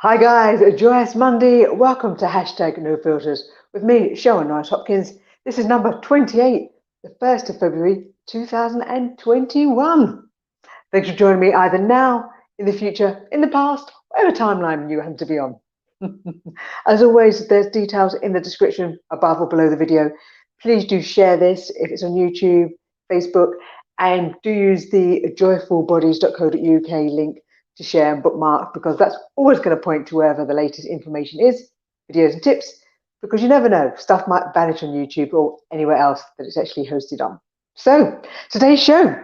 Hi guys, joyous Monday. Welcome to hashtag No Filters with me, Cheryl Norris Hopkins. This is number 28, the 1st of February 2021. Thanks for joining me either now, in the future, in the past, whatever timeline you happen to be on. As always, there's details in the description above or below the video. Please do share this if it's on YouTube, Facebook, and do use the joyfulbodies.co.uk link to share and bookmark, because that's always going to point to wherever the latest information is, videos and tips, because you never know, stuff might vanish on YouTube or anywhere else that it's actually hosted on. So, today's show,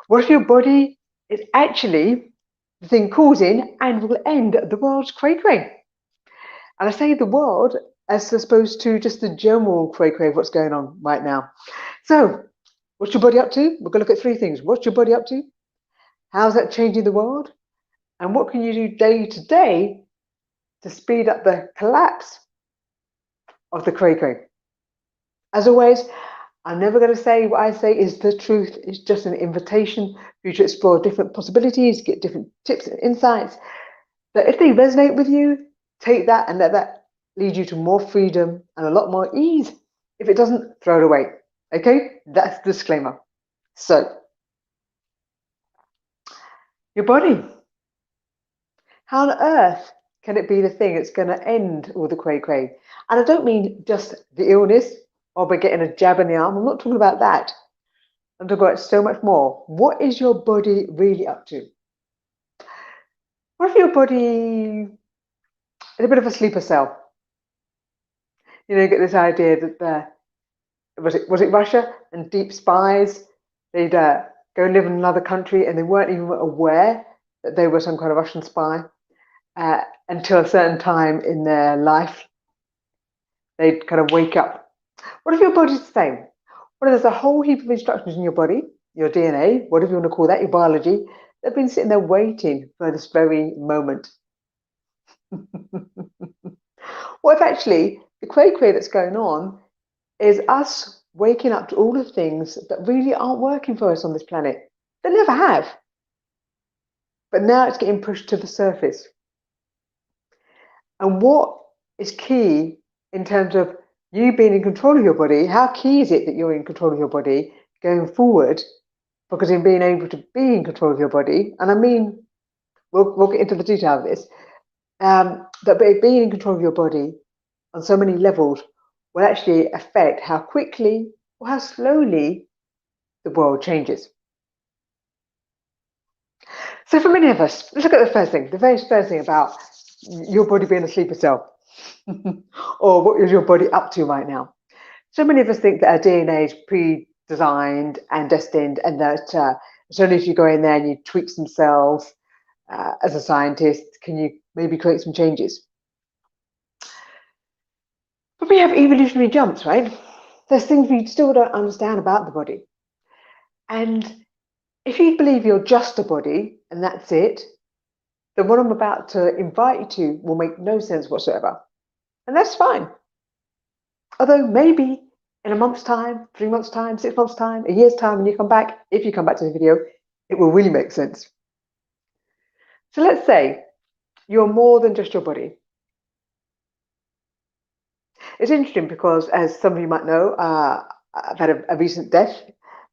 what if your body is actually the thing causing and will end the world's cray-cray? And I say the world as opposed to just the general cray-cray of what's going on right now. So, what's your body up to? We're going to look at three things. What's your body up to? How's that changing the world? And what can you do day to day to speed up the collapse of the cray-cray? As always, I'm never going to say what I say is the truth. It's just an invitation for you to explore different possibilities, get different tips and insights. That if they resonate with you, take that and let that lead you to more freedom and a lot more ease. If it doesn't, throw it away. Okay? That's the disclaimer. So, your body. How on earth can it be the thing that's going to end all the cray-cray? And I don't mean just the illness or by getting a jab in the arm. I'm not talking about that. I'm talking about so much more. What is your body really up to? What if your body is a bit of a sleeper cell? You know, you get this idea that was it Russia and deep spies? They'd go and live in another country and they weren't even aware that they were some kind of Russian spy. Until a certain time in their life, they'd kind of wake up. What if your body's the same? What if there's a whole heap of instructions in your body, your DNA, whatever you want to call that, your biology, that have been sitting there waiting for this very moment? What if actually the cray-cray that's going on is us waking up to all the things that really aren't working for us on this planet? They never have. But now it's getting pushed to the surface. And what is key in terms of you being in control of your body? How key is it that you're in control of your body going forward? Because in being able to be in control of your body, and I mean, we'll get into the detail of this, that being in control of your body on so many levels will actually affect how quickly or how slowly the world changes. So for many of us, let's look at the first thing, the very first thing about your body being a sleeper cell. Or what is your body up to right now? So many of us think that our DNA is pre-designed and destined, and that it's only if you go in there and you tweak some cells as a scientist can you maybe create some changes. But we have evolutionary jumps, right? There's things we still don't understand about the body. And if you believe you're just a body and that's it, then what I'm about to invite you to will make no sense whatsoever. And that's fine. Although maybe in a month's time, 3 months' time, 6 months' time, a year's time, when you come back, if you come back to the video, it will really make sense. So let's say you're more than just your body. It's interesting because, as some of you might know, I've had a recent death,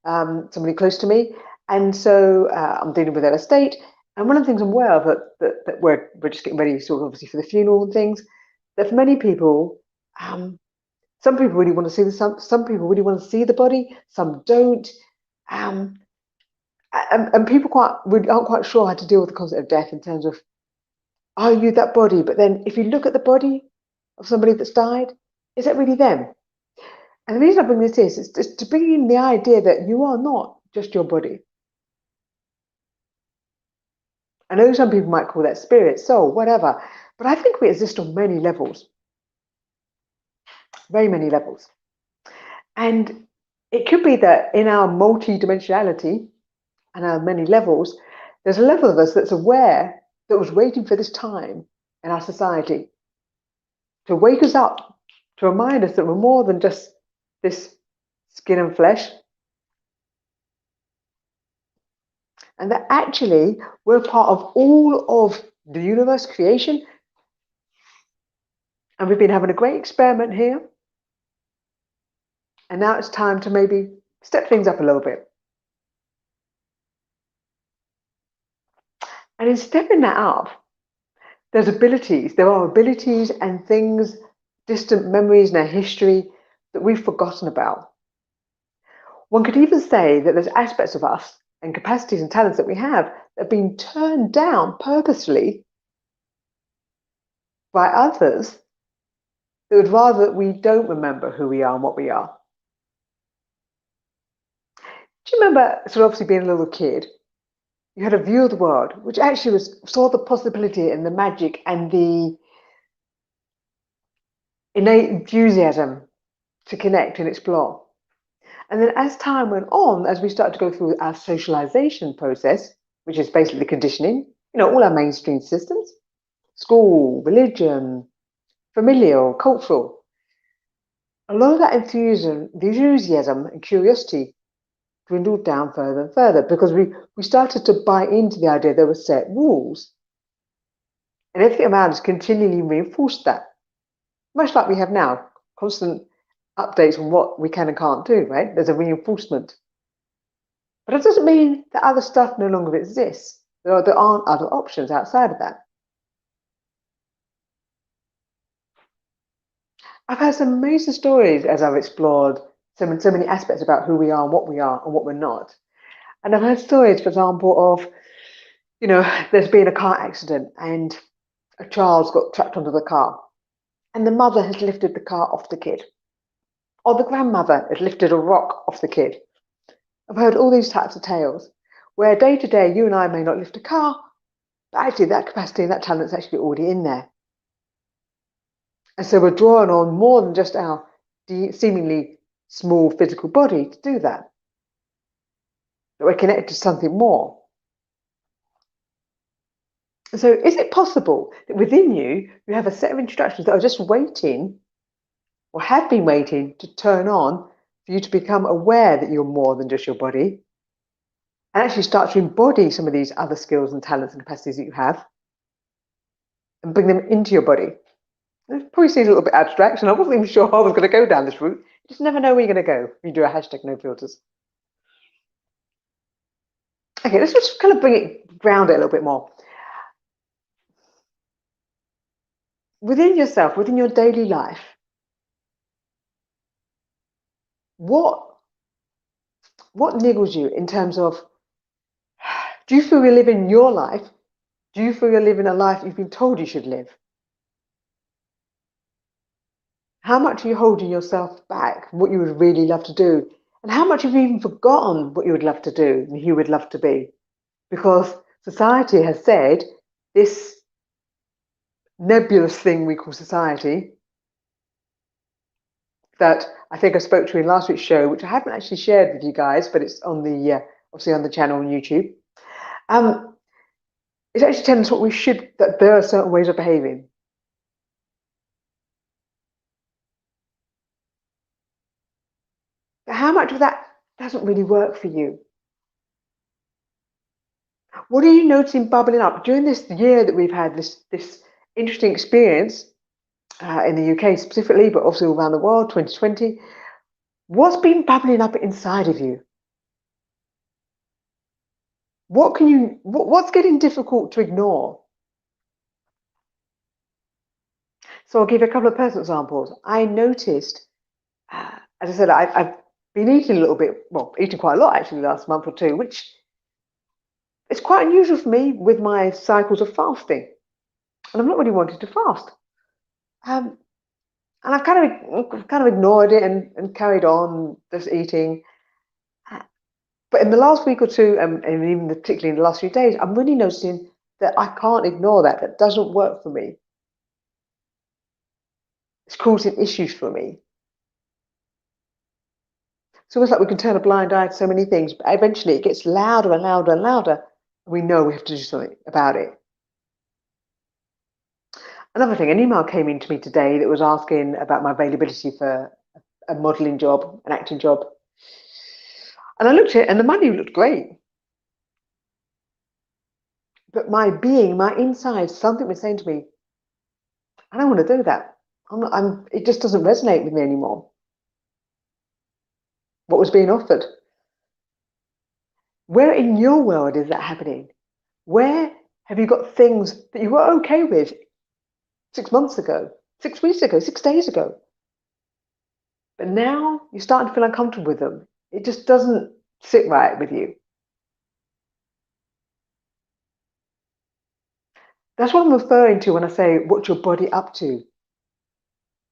somebody close to me, and so I'm dealing with their estate. And one of the things I'm aware of that we're just getting ready, sort of obviously for the funeral and things, that for many people, some people really want to see some people really want to see the body, some don't. And people aren't quite sure how to deal with the concept of death in terms of, are you that body? But then if you look at the body of somebody that's died, is that really them? And the reason I bring this is to bring in the idea that you are not just your body. I know some people might call that spirit, soul, whatever, but I think we exist on many levels. Very many levels. And it could be that in our multi-dimensionality and our many levels, there's a level of us that's aware that was waiting for this time in our society to wake us up, to remind us that we're more than just this skin and flesh, and that actually we're part of all of the universe creation, And we've been having a great experiment here. And now it's time to maybe step things up a little bit. And in stepping that up, there are abilities and things, distant memories in our history that we've forgotten about. One could even say that there's aspects of us and capacities and talents that we have that have been turned down purposely by others that would rather that we don't remember who we are and what we are. Do you remember, sort of obviously being a little kid, you had a view of the world which actually saw the possibility and the magic and the innate enthusiasm to connect and explore. And then as time went on, as we started to go through our socialization process, which is basically conditioning, all our mainstream systems, school, religion, familial, cultural, a lot of that enthusiasm and curiosity dwindled down further and further because we started to buy into the idea there were set rules. And everything around us continually reinforced that, much like we have now, constant updates on what we can and can't do, right? There's a reinforcement. But that doesn't mean that other stuff no longer exists. There aren't other options outside of that. I've had some amazing stories as I've explored so many aspects about who we are and what we're not. And I've heard stories, for example, of, there's been a car accident and a child's got trapped under the car and the mother has lifted the car off the kid. Or the grandmother has lifted a rock off the kid. I've heard all these types of tales where day to day you and I may not lift a car, but actually that capacity and that talent is actually already in there. And so we're drawing on more than just our seemingly small physical body to do that. But we're connected to something more. So is it possible that within you have a set of instructions that are just waiting or have been waiting to turn on for you to become aware that you're more than just your body and actually start to embody some of these other skills and talents and capacities that you have and bring them into your body? It probably seems a little bit abstract, and I wasn't even sure I was going to go down this route. You just never know where you're going to go when you do a hashtag no filters. Okay, let's just kind of ground it a little bit more. Within yourself, within your daily life, what niggles you in terms of, do you feel you're living your life? Do you feel you're living a life you've been told you should live? How much are you holding yourself back from what you would really love to do? And how much have you even forgotten what you would love to do and who you would love to be? Because society has said this nebulous thing we call society, that I think I spoke to in last week's show, which I haven't actually shared with you guys, but it's on the obviously on the channel on YouTube. It's actually telling us that there are certain ways of behaving. But how much of that doesn't really work for you? What are you noticing bubbling up during this year that we've had this interesting experience in the UK specifically, but also around the world, 2020? What's been bubbling up inside of you? What's getting difficult to ignore? So I'll give you a couple of personal examples. I noticed, as I said, I've been eating a little bit, well, eating quite a lot actually last month or two, which is quite unusual for me with my cycles of fasting. And I'm not really wanting to fast. And I've kind of ignored it and carried on just eating. But in the last week or two, and even particularly in the last few days, I'm really noticing that I can't ignore that. That doesn't work for me. It's causing issues for me. It's almost like we can turn a blind eye to so many things, but eventually it gets louder and louder and louder. And we know we have to do something about it. Another thing, an email came in to me today that was asking about my availability for a modelling job, an acting job. And I looked at it and the money looked great. But my inside, something was saying to me, I don't want to do that. it just doesn't resonate with me anymore. What was being offered? Where in your world is that happening? Where have you got things that you were okay with 6 months ago, 6 weeks ago, 6 days ago? But now you're starting to feel uncomfortable with them. It just doesn't sit right with you. That's what I'm referring to when I say, what's your body up to?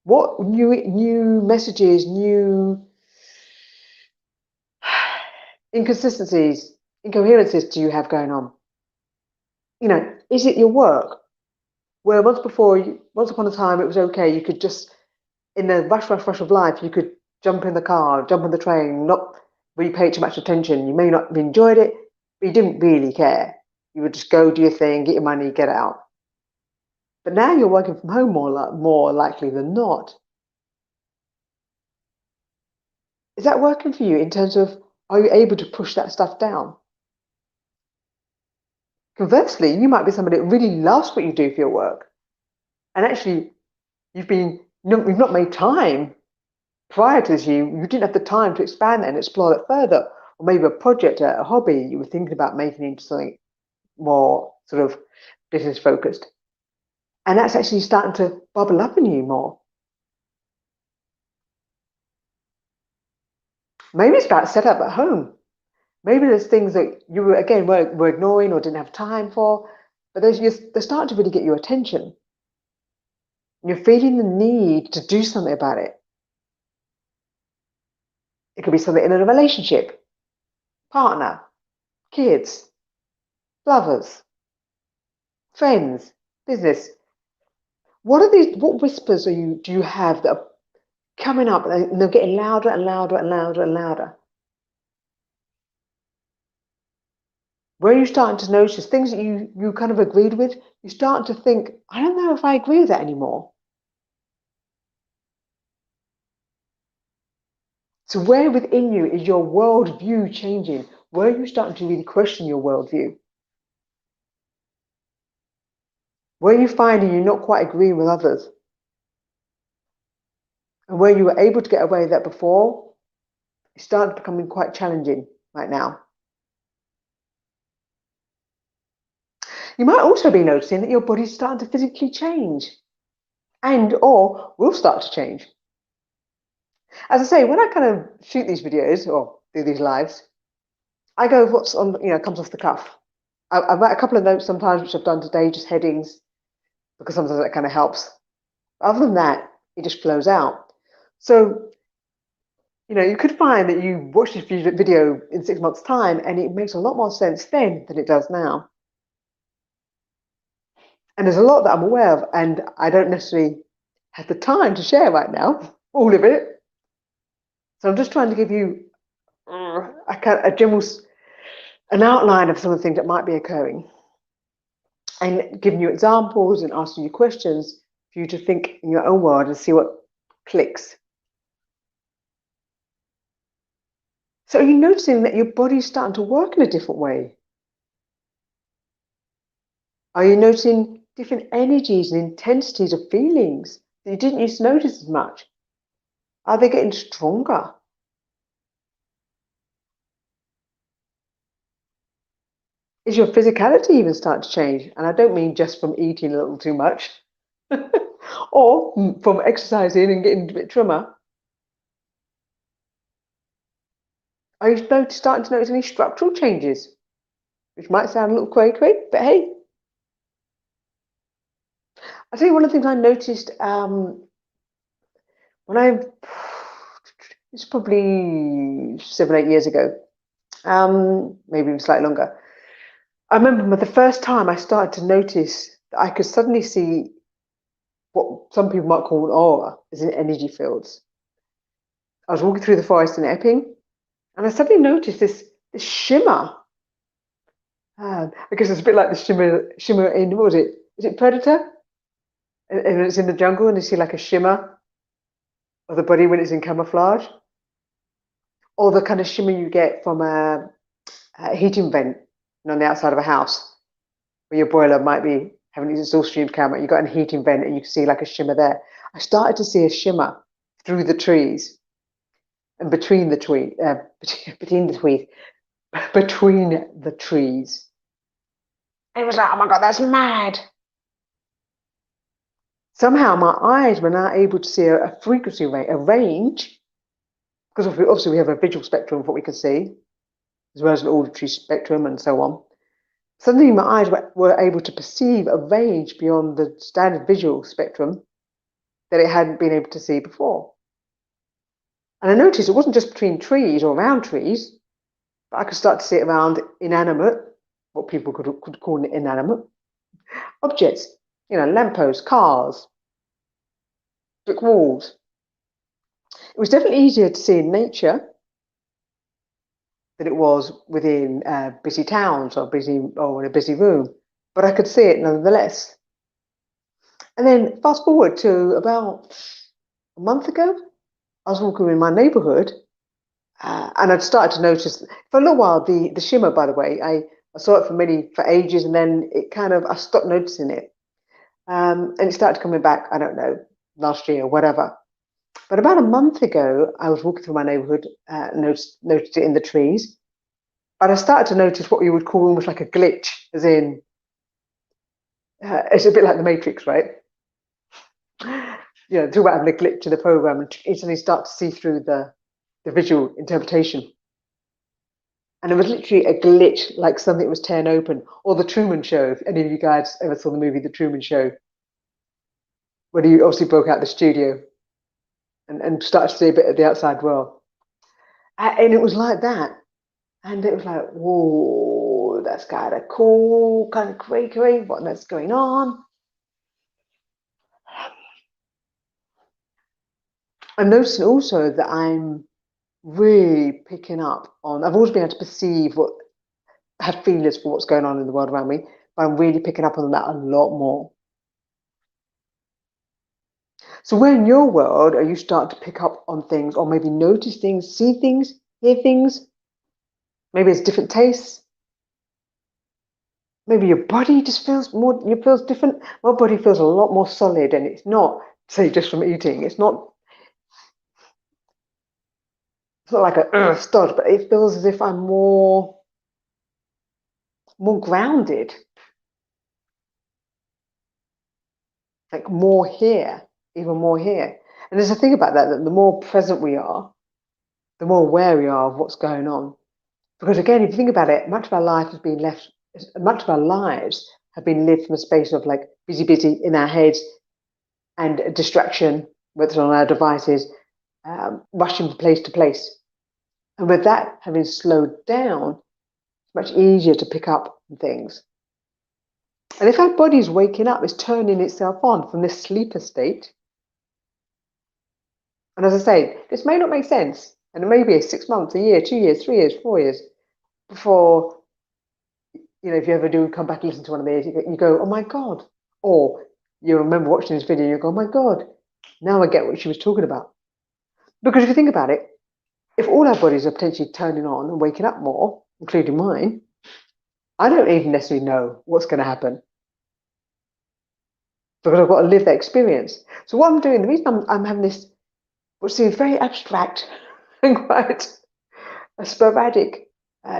What new messages, new inconsistencies, incoherences do you have going on? Is it your work? Where once upon a time, it was okay. You could just, in the rush of life, you could jump in the car, jump on the train, not really pay too much attention. You may not have enjoyed it, but you didn't really care. You would just go do your thing, get your money, get out. But now you're working from home more likely than not. Is that working for you in terms of, are you able to push that stuff down? Conversely, you might be somebody that really loves what you do for your work. And actually, you've not made time prior to this. You didn't have the time to expand that and explore that further. Or maybe a project, a hobby, you were thinking about making into something more sort of business focused. And that's actually starting to bubble up in you more. Maybe it's about setup at home. Maybe there's things that you were ignoring or didn't have time for, but they're starting to really get your attention. You're feeling the need to do something about it. It could be something in a relationship, partner, kids, lovers, friends, business. What whispers do you have that are coming up and they're getting louder and louder and louder and louder? Where you're starting to notice things that you kind of agreed with, you're starting to think, I don't know if I agree with that anymore. So where within you is your worldview changing? Where are you starting to really question your worldview? Where are you finding you're not quite agreeing with others? And where you were able to get away with that before, it's starting to becoming quite challenging right now. You might also be noticing that your body's starting to physically change and or will start to change. As I say, when I kind of shoot these videos or do these lives, I go what's on, comes off the cuff. I write a couple of notes sometimes, which I've done today, just headings, because sometimes that kind of helps. Other than that, it just flows out. So, you could find that you watch this video in 6 months' time and it makes a lot more sense then than it does now. And there's a lot that I'm aware of, and I don't necessarily have the time to share right now, all of it. So I'm just trying to give you an outline of some of the things that might be occurring, and giving you examples and asking you questions for you to think in your own world and see what clicks. So are you noticing that your body's starting to work in a different way? Are you noticing different energies and intensities of feelings that you didn't used to notice as much? Are they getting stronger? Is your physicality even starting to change? And I don't mean just from eating a little too much or from exercising and getting a bit trimmer. Are you starting to notice any structural changes? Which might sound a little cray, but hey. I'll tell you one of the things I noticed it's probably 7, 8 years ago, maybe even slightly longer. I remember the first time I started to notice that I could suddenly see what some people might call an aura, as in energy fields. I was walking through the forest in Epping, and I suddenly noticed this shimmer. I guess it's a bit like the shimmer in, what was it? Is it Predator? And it's in the jungle, and you see like a shimmer of the body when it's in camouflage, or the kind of shimmer you get from a heating vent on the outside of a house, where your boiler might be having its exhaust streams come out. You've got a heating vent, and you can see like a shimmer there. I started to see a shimmer through the trees and between the trees. And it was like, oh my God, that's mad. Somehow my eyes were now able to see a frequency rate, a range, because obviously we have a visual spectrum of what we can see, as well as an auditory spectrum and so on. Suddenly my eyes were able to perceive a range beyond the standard visual spectrum that it hadn't been able to see before. And I noticed it wasn't just between trees or around trees, but I could start to see it around inanimate, what people could call inanimate objects, lampposts, cars, brick walls. It was definitely easier to see in nature than it was within busy towns or in a busy room, but I could see it nonetheless. And then fast forward to about a month ago, I was walking in my neighborhood and I'd started to notice for a little while the shimmer, by the way, I saw it for ages, and then I stopped noticing it. And it started coming back, I don't know, last year or whatever. But about a month ago, I was walking through my neighborhood, noticed it in the trees. But I started to notice what you would call almost like a glitch, as in, it's a bit like the Matrix, right? Talk about having a glitch in the program and instantly start to see through the visual interpretation. And it was literally a glitch, like something was tearing open. Or The Truman Show, if any of you guys ever saw the movie The Truman Show, where he obviously broke out the studio and started to see a bit of the outside world. And it was like that. And it was like, whoa, that's kind of cool, kind of cray, what's going on. I'm noticing also that I'm really picking up on, I've always been able to perceive have feelers for what's going on in the world around me, but I'm really picking up on that a lot more. So where in your world are you starting to pick up on things, or maybe notice things, see things, hear things? Maybe it's different tastes. Maybe your body just feels different. My body feels a lot more solid, and it's not, say, just from eating. It's not like a stodge, but it feels as if I'm more grounded, like more here, even more here. And there's a thing about that the more present we are, the more aware we are of what's going on. Because again, if you think about it, much of our lives have been lived from a space of like busy in our heads and distraction, whether it's on our devices, rushing from place to place. And with that having slowed down, it's much easier to pick up on things. And if our body's waking up, it's turning itself on from this sleeper state. And as I say, this may not make sense. And it may be 6 months, a year, 2 years, 3 years, 4 years before, if you ever do come back and listen to one of these, you go, oh my God. Or you remember watching this video, you go, oh my God, now I get what she was talking about. Because if you think about it, if all our bodies are potentially turning on and waking up more, including mine, I don't even necessarily know what's going to happen. Because I've got to live that experience. So what I'm doing, the reason I'm having this, what seems very abstract and quite a sporadic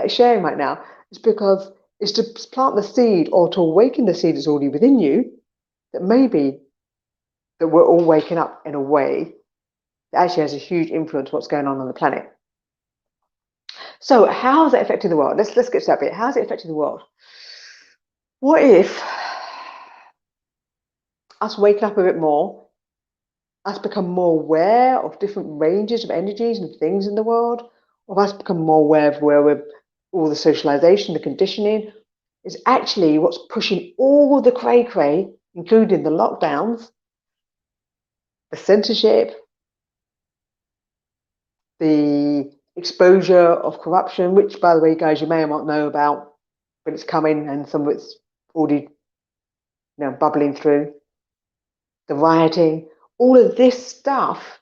sharing right now, is because it's to plant the seed or to awaken the seed that's already within you, that maybe that we're all waking up in a way that actually has a huge influence on what's going on the planet. So how is it affecting the world? Let's get to that bit. How is it affecting the world? What if us waking up a bit more, us become more aware of different ranges of energies and things in the world, or us become more aware of where all the socialization, the conditioning, is actually what's pushing all the cray, including the lockdowns, the censorship, the exposure of corruption, which, by the way, guys, you may or not know about, but it's coming and some of it's already bubbling through. The rioting, all of this stuff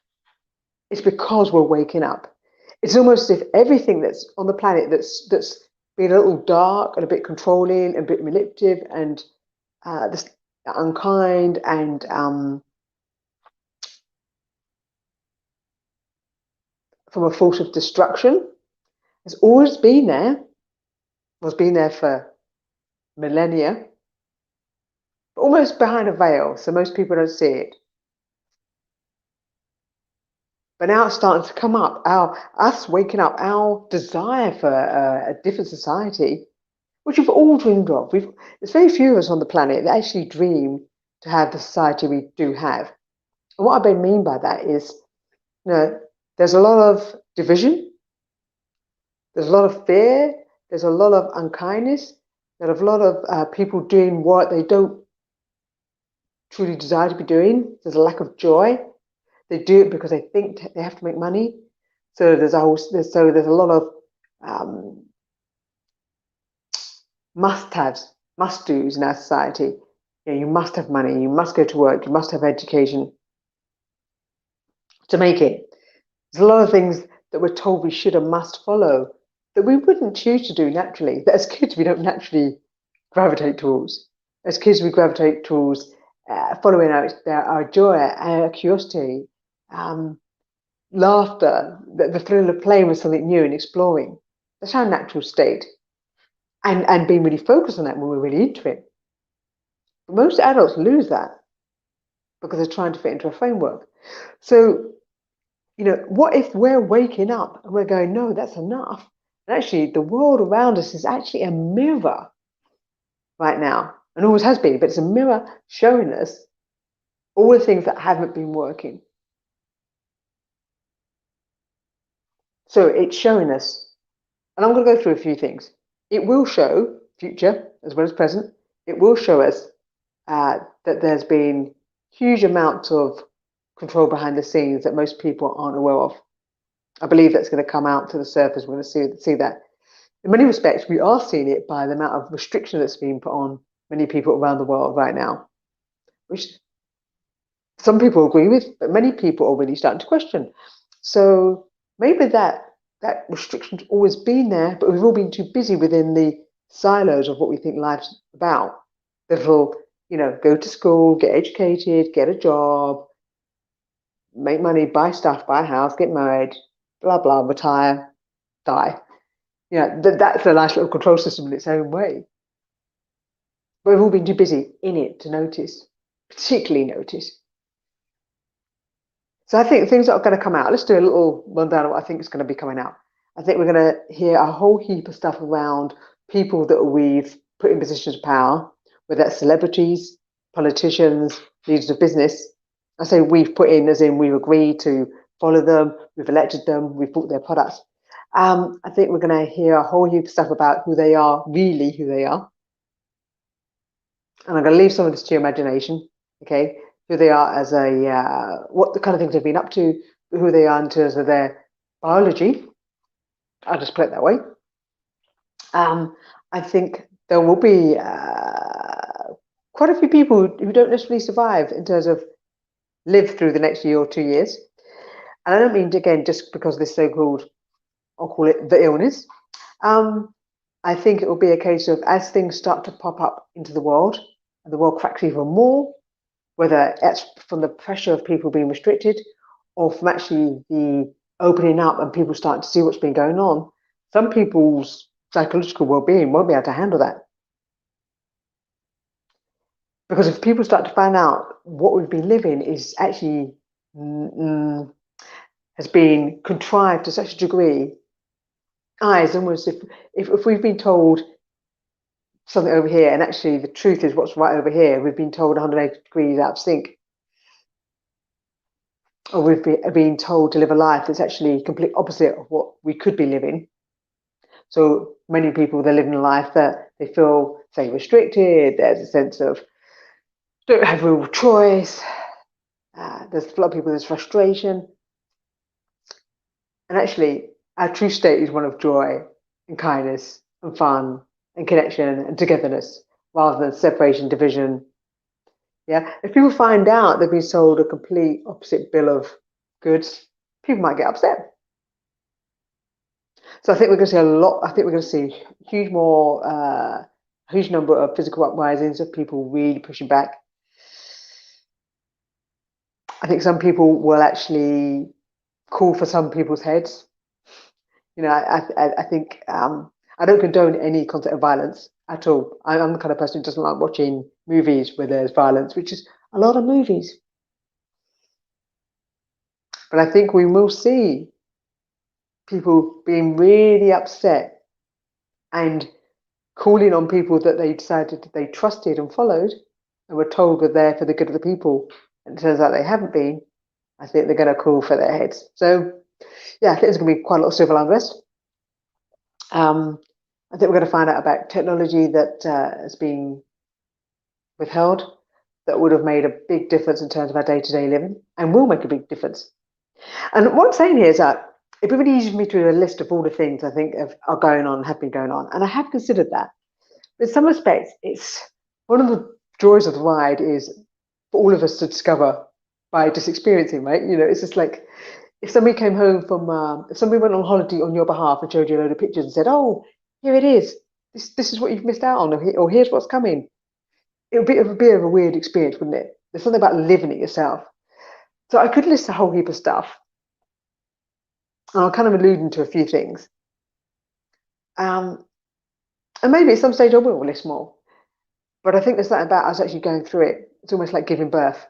is because we're waking up. It's almost as if everything that's on the planet that's been a little dark and a bit controlling and a bit manipulative and unkind and from a force of destruction. It's always been there, was been there for millennia, but almost behind a veil, so most people don't see it. But now it's starting to come up, us waking up, our desire for a different society, which we've all dreamed of. There's very few of us on the planet that actually dream to have the society we do have. And what I mean by that is, there's a lot of division, there's a lot of fear, there's a lot of unkindness, there's a lot of people doing what they don't truly desire to be doing. There's a lack of joy. They do it because they think they have to make money. So there's a lot of must-haves, must-dos in our society. You must have money, you must go to work, you must have education to make it. There's a lot of things that we're told we should and must follow that we wouldn't choose to do naturally, that as kids we don't naturally gravitate towards. As kids we gravitate towards following our joy, our curiosity, laughter, the thrill of playing with something new and exploring. That's our natural state. And being really focused on that when we're really into it. But most adults lose that because they're trying to fit into a framework. So, what if we're waking up and we're going, no, that's enough? And actually, the world around us is actually a mirror right now, and always has been, but it's a mirror showing us all the things that haven't been working. So it's showing us, and I'm going to go through a few things. It will show future as well as present. It will show us that there's been huge amounts of control behind the scenes that most people aren't aware of. I believe that's going to come out to the surface. We're going to see that. In many respects, we are seeing it by the amount of restriction that's being put on many people around the world right now, which some people agree with, but many people are really starting to question. So maybe that restriction's always been there, but we've all been too busy within the silos of what we think life's about. Therefore, go to school, get educated, get a job, make money, buy stuff, buy a house, get married, blah, blah, retire, die. That's a nice little control system in its own way. But we've all been too busy in it to notice, particularly notice. So I think things that are going to come out, let's do a little rundown of what I think is going to be coming out. I think we're going to hear a whole heap of stuff around people that we've put in positions of power, whether that's celebrities, politicians, leaders of business. I say we've put in as in we've agreed to follow them, we've elected them, we've bought their products. I think we're going to hear a whole heap of stuff about who they are, really who they are. And I'm going to leave some of this to your imagination, okay? Who they are as what the kind of things they've been up to, who they are in terms of their biology. I'll just put it that way. I think there will be quite a few people who don't necessarily survive in terms of live through the next year or 2 years. And I don't mean, again, just because of this so-called, I'll call it the illness. I think it will be a case of as things start to pop up into the world, and the world cracks even more, whether it's from the pressure of people being restricted or from actually the opening up and people starting to see what's been going on, some people's psychological well-being won't be able to handle that. Because if people start to find out what we've been living is actually has been contrived to such a degree, it's almost if we've been told something over here and actually the truth is what's right over here, we've been told 180 degrees out of sync. Or we've been told to live a life that's actually complete opposite of what we could be living. So many people, they're living a life that they feel, say, restricted. There's a sense of don't have real choice. There's a lot of people, there's frustration. And actually, our true state is one of joy and kindness and fun and connection and togetherness rather than separation, division. Yeah, if people find out they've been sold a complete opposite bill of goods, people might get upset. So I think we're going to see a lot. I think we're going to see huge number of physical uprisings of people really pushing back. I think some people will actually call for some people's heads. You know, I think I don't condone any concept of violence at all. I'm the kind of person who doesn't like watching movies where there's violence, which is a lot of movies. But I think we will see people being really upset and calling on people that they decided they trusted and followed and were told were there for the good of the people. And it turns out they haven't been. I think they're going to call for their heads. So, yeah, I think there's going to be quite a lot of civil unrest. I think we're going to find out about technology that has been withheld that would have made a big difference in terms of our day-to-day living and will make a big difference. And what I'm saying here is that it'd be really easy for me to do a list of all the things I think are going on, have been going on, and I have considered that. But in some respects, it's one of the joys of the ride is for all of us to discover by just experiencing, right? You know, it's just like if somebody came home from, if somebody went on holiday on your behalf and showed you a load of pictures and said, "Oh, here it is. This is what you've missed out on, or here's what's coming." It would be a bit of a weird experience, wouldn't it? There's something about living it yourself. So I could list a whole heap of stuff. And I'll kind of alluding to a few things. And maybe at some stage I will list more. But I think there's that about us actually going through it. It's almost like giving birth.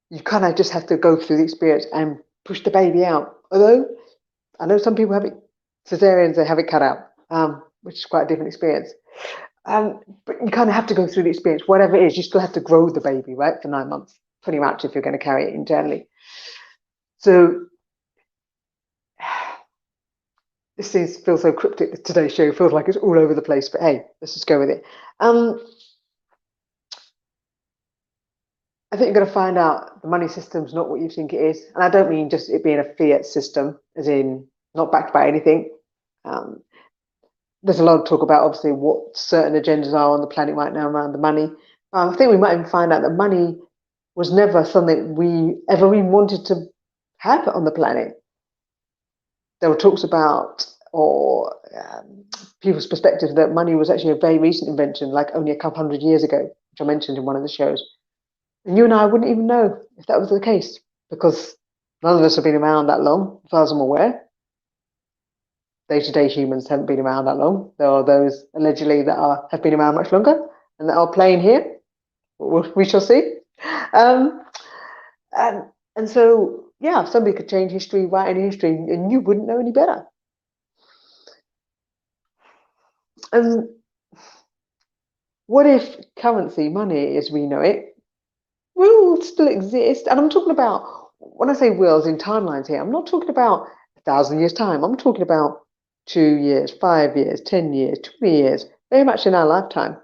You kind of just have to go through the experience and push the baby out. Although I know some people have it cesareans, they have it cut out, which is quite a different experience. But you kind of have to go through the experience, whatever it is. You still have to grow the baby, right, for 9 months, pretty much, if you're going to carry it internally. So this feels so cryptic. Today's show feels like it's all over the place, but hey, let's just go with it. I think you're going to find out the money system's not what you think it is. And I don't mean just it being a fiat system, as in not backed by anything. There's a lot of talk about, obviously, what certain agendas are on the planet right now around the money. I think we might even find out that money was never something we ever even wanted to have on the planet. There were talks about, or people's perspective, that money was actually a very recent invention, like only a couple 100 years ago, which I mentioned in one of the shows. And you and I wouldn't even know if that was the case, because none of us have been around that long, as far as I'm aware. Day-to-day humans haven't been around that long. There are those allegedly that have been around much longer and that are playing here. We shall see. And so, yeah, somebody could change history, write any history, and you wouldn't know any better. And what if currency, money as we know it, will still exist? And I'm talking about, when I say wills in timelines here, I'm not talking about 1,000 years' time. I'm talking about 2 years, 5 years, 10 years, 20 years, very much in our lifetime.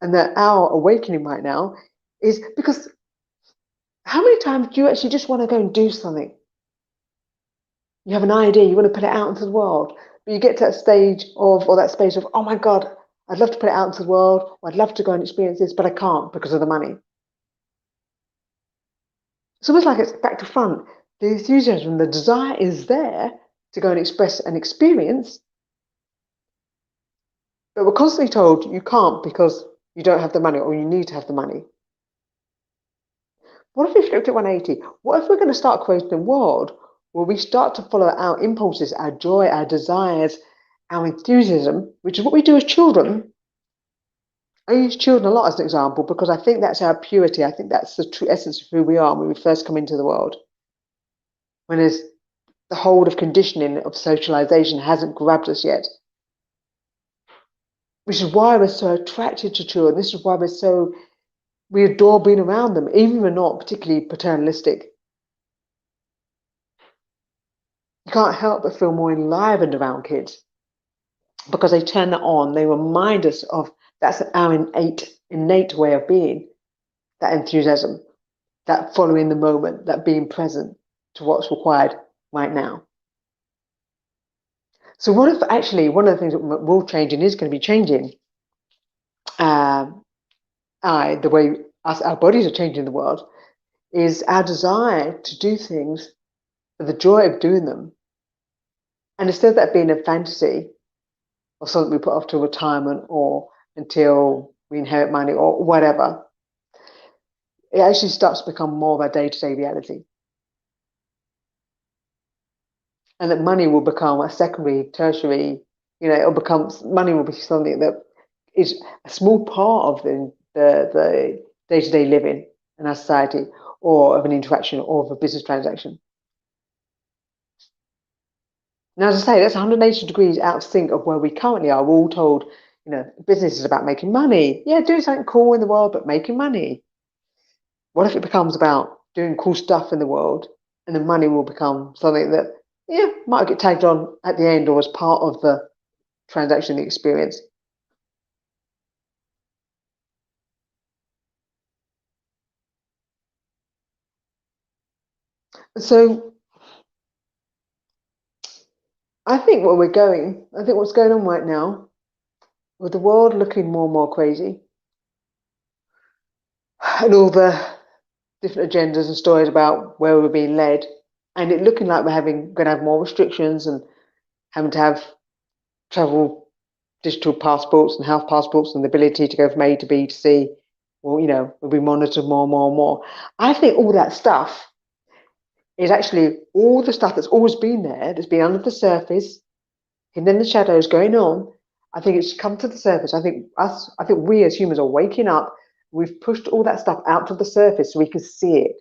And that our awakening right now is because how many times do you actually just want to go and do something? You have an idea, you want to put it out into the world, but you get to that stage of, or that space of, oh my God, I'd love to put it out into the world, or I'd love to go and experience this, but I can't because of the money. It's almost like it's back to front. The enthusiasm, the desire is there to go and express an experience, but we're constantly told you can't because you don't have the money or you need to have the money. What if we flipped it 180? What if we're going to start creating a world where we start to follow our impulses, our joy, our desires, our enthusiasm, which is what we do as children? I use children a lot as an example because I think that's our purity. I think that's the true essence of who we are when we first come into the world. When there's the hold of conditioning of socialization hasn't grabbed us yet. Which is why we're so attracted to children. This is why we adore being around them, even if we're not particularly paternalistic. You can't help but feel more enlivened around kids because they turn that on. They remind us of that's our innate way of being, that enthusiasm, that following the moment, that being present to what's required right now. So what if actually one of the things that will change and is going to be changing, the way our bodies are changing the world, is our desire to do things for the joy of doing them. And instead of that being a fantasy or something we put off to retirement or until we inherit money or whatever, it actually starts to become more of a day-to-day reality. and that money will become a secondary, tertiary. Money will be something that is a small part of the day-to-day living in our society, or of an interaction, or of a business transaction. Now, as I say, that's 180 degrees out of sync of where we currently are. We're all told, business is about making money. Yeah, doing something cool in the world, but making money. What if it becomes about doing cool stuff in the world, and the money will become something that, might get tagged on at the end or as part of the transaction, the experience? So I think what's going on right now, with the world looking more and more crazy, and all the different agendas and stories about where we're being led, and it looking like we're going to have more restrictions and having to have travel digital passports and health passports and the ability to go from A to B to C, or will be monitored more and more and more. I think all that stuff is actually all the stuff that's always been there, that's been under the surface, hidden in the shadows, going on. I think it's come to the surface. I think we as humans are waking up. We've pushed all that stuff out to the surface so we can see it.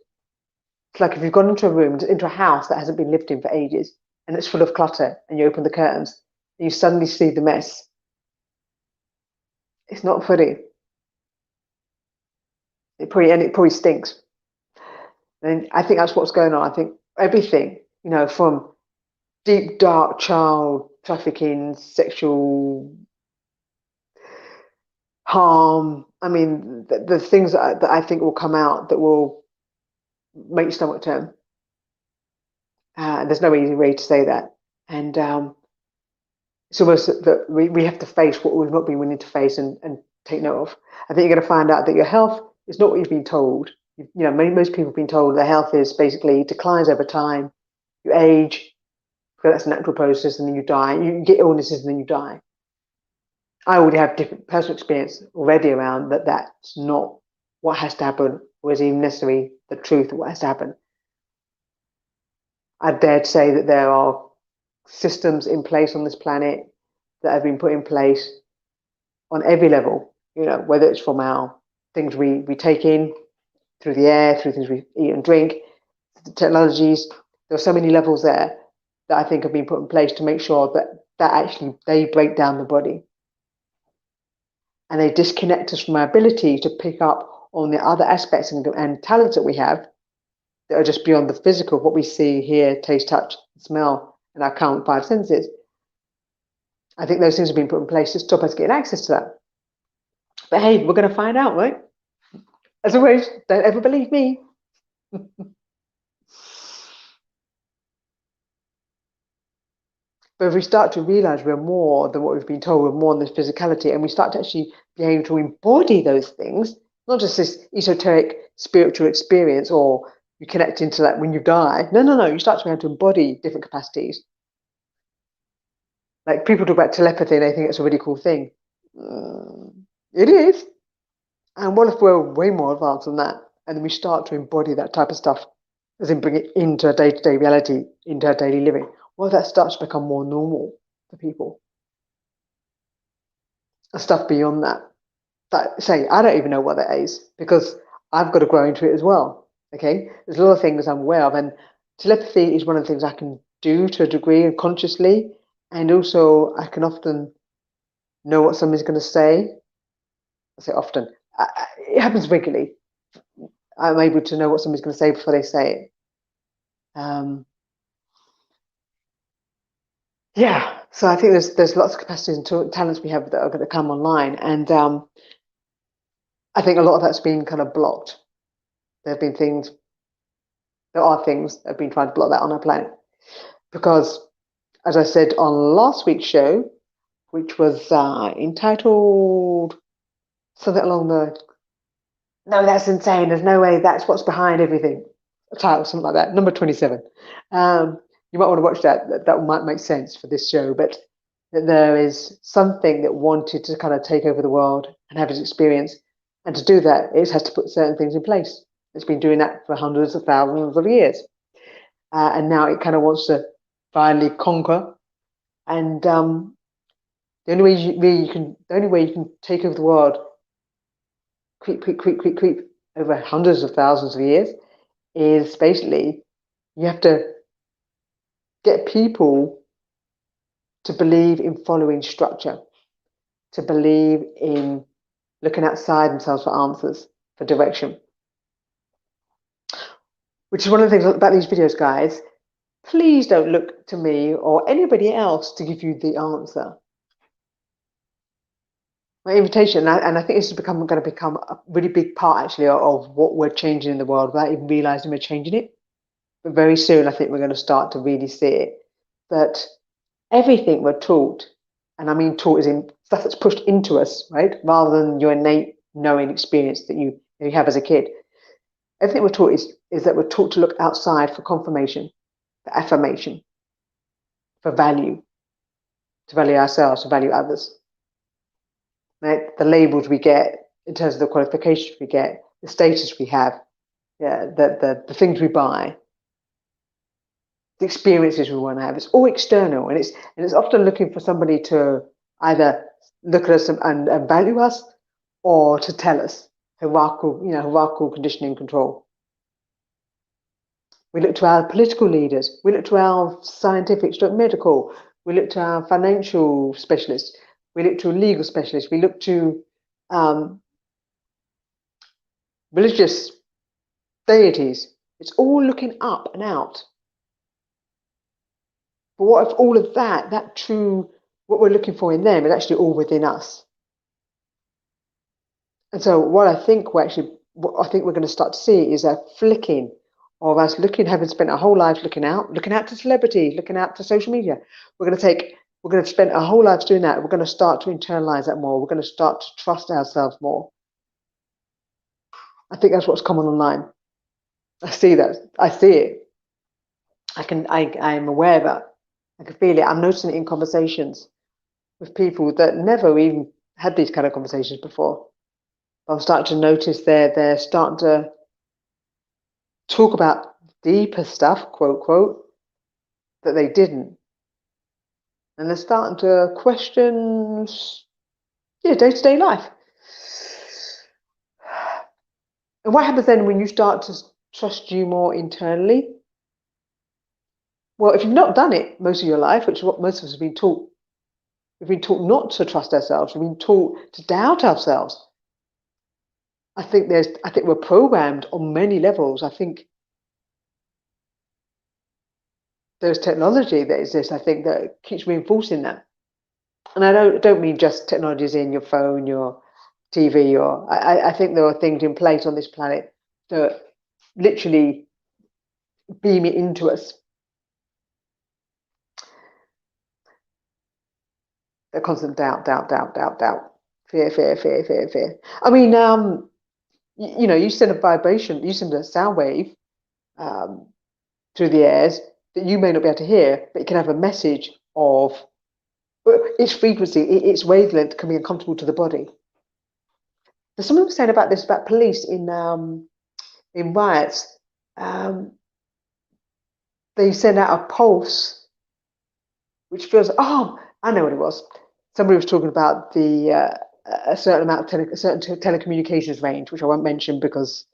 It's like if you've gone into a room, into a house that hasn't been lived in for ages, and it's full of clutter, and you open the curtains, and you suddenly see the mess. It's not pretty. It probably stinks. And I think that's what's going on. I think everything, from deep, dark child trafficking, sexual harm. I mean, the things that I think will come out that will make your stomach turn. There's no easy way to say that. And it's almost that we have to face what we've not been willing to face and take note of. I think you're going to find out that your health is not what you've been told. Most people have been told their health is basically declines over time. You age, because that's a natural process, and then you die. You get illnesses and then you die. I already have different personal experience already around that. That's not what has to happen, or is even necessarily the truth of what has to happen. I dare to say that there are systems in place on this planet that have been put in place on every level, whether it's from our things we take in through the air, through things we eat and drink, the technologies. There are so many levels there that I think have been put in place to make sure that actually they break down the body. And they disconnect us from our ability to pick up on the other aspects and talents that we have that are just beyond the physical, what we see, hear, taste, touch, smell, and our current five senses. I think those things have been put in place to stop us getting access to that. But hey, we're going to find out, right? As always, don't ever believe me. But if we start to realize we're more than what we've been told, we're more than this physicality, and we start to actually be able to embody those things, not just this esoteric spiritual experience, or you connect into that when you die. No. You start to be able to embody different capacities. Like people talk about telepathy and they think it's a really cool thing. It is. And what if we're way more advanced than that? And then we start to embody that type of stuff, as in bring it into a day-to-day reality, into our daily living. Well, that starts to become more normal for people. And stuff beyond that. But say, I don't even know what that is, because I've got to grow into it as well. Okay? There's a lot of things I'm aware of, and telepathy is one of the things I can do to a degree and consciously, and also I can often know what somebody's going to say. I say often. It happens regularly. I'm able to know what somebody's going to say before they say it. Yeah, so I think there's lots of capacities and talents we have that are going to come online, and I think a lot of that's been kind of blocked. There are things that have been trying to block that on our planet, because, as I said on last week's show, which was entitled something along the "No, that's insane. There's no way that's what's behind everything." A title, something like that. Number 27. You might want to watch that. That might make sense for this show. But that there is something that wanted to kind of take over the world and have its experience. And to do that, it has to put certain things in place. It's been doing that for hundreds of thousands of years. And now it kind of wants to finally conquer. And the only way you can take over the world, creep over hundreds of thousands of years, is basically you have to get people to believe in following structure, to believe in looking outside themselves for answers, for direction. Which is one of the things about these videos, guys. Please don't look to me or anybody else to give you the answer. My invitation, and I think this is going to become a really big part actually of what we're changing in the world without even realizing we're changing it. But very soon, I think we're going to start to really see it. That everything we're taught, and I mean taught is in stuff that's pushed into us, right? Rather than your innate knowing experience that you have as a kid. Everything we're taught is that we're taught to look outside for confirmation, for affirmation, for value, to value ourselves, to value others. Right? The labels we get in terms of the qualifications we get, the status we have, yeah, the things we buy, the experiences we want to have. It's all external, and it's often looking for somebody to either look at us and value us, or to tell us. Hierarchical conditioning control. We look to our political leaders. We look to our scientific, medical. We look to our financial specialists. We look to legal specialists. We look to religious deities. It's all looking up and out. But what if all of that true, what we're looking for in them is actually all within us? And so what I think we're going to start to see is a flicking of us having spent our whole lives looking out to celebrities, looking out to social media. We're going to spend our whole lives doing that. We're going to start to internalize that more. We're going to start to trust ourselves more. I think that's what's coming online. I see that. I see it. I'm aware of that. I can feel it. I'm noticing it in conversations with people that never even had these kind of conversations before. I'm starting to notice they're starting to talk about deeper stuff, quote, quote, that they didn't. And they're starting to question day-to-day life. And what happens then when you start to trust you more internally? Well, if you've not done it most of your life, which is what most of us have been taught, we've been taught not to trust ourselves. We've been taught to doubt ourselves. I think we're programmed on many levels. I think there's technology that exists, I think, that keeps reinforcing that. And I don't mean just technologies in your phone, your TV, or I think there are things in place on this planet that literally beam it into us. The constant doubt, fear. I mean, you send a vibration, you send a sound wave through the airs that you may not be able to hear, but it can have a message of its frequency, its wavelength can be uncomfortable to the body. There's someone saying about this about police in riots. They send out a pulse, which feels. Oh, I know what it was. Somebody was talking about a certain amount of telecommunications range, which I won't mention because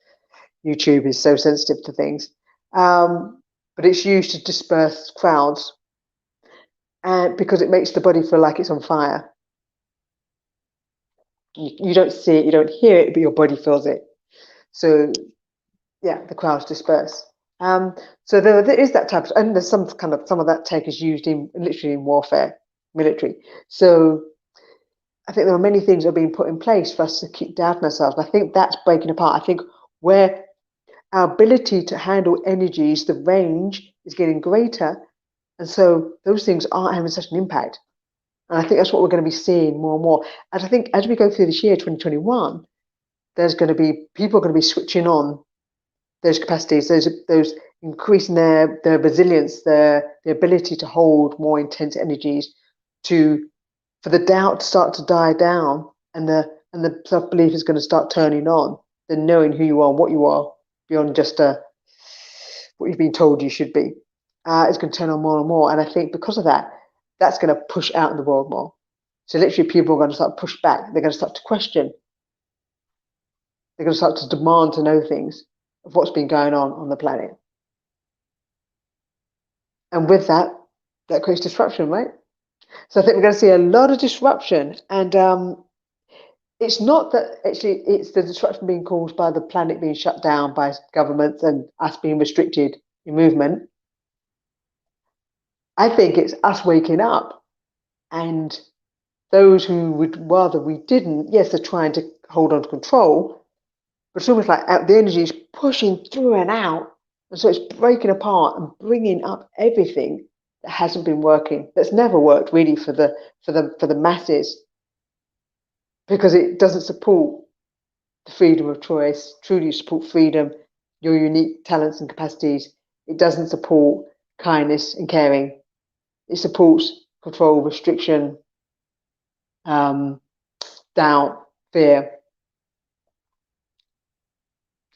YouTube is so sensitive to things. But it's used to disperse crowds, and because it makes the body feel like it's on fire. You don't see it, you don't hear it, but your body feels it. So, yeah, the crowds disperse. So there is that type of, and there's some of that tech is used literally in warfare, military. So I think there are many things that are being put in place for us to keep doubting ourselves. I think that's breaking apart. I think where our ability to handle energies, the range is getting greater, and so those things aren't having such an impact. And I think that's what we're going to be seeing more and more. And I think as we go through this year, 2021, people are going to be switching on those capacities, those increasing their resilience, the ability to hold more intense energies, for the doubt to start to die down, and the self-belief is going to start turning on, the knowing who you are, what you are, beyond just what you've been told you should be. is going to turn on more and more. And I think because of that, that's going to push out in the world more. So literally people are going to start to push back. They're going to start to question. They're going to start to demand to know things of what's been going on the planet. And with that, that creates disruption, right? So I think we're going to see a lot of disruption. And it's not that actually it's the disruption being caused by the planet being shut down by governments and us being restricted in movement. I think it's us waking up, and those who would rather we didn't, yes, they're trying to hold on to control, but it's almost like the energy is pushing through and out. And so it's breaking apart and bringing up everything that hasn't been working, that's never worked really for the masses, because it doesn't support the freedom of choice, truly support freedom, your unique talents and capacities. It doesn't support kindness and caring. It supports control, restriction, doubt, fear.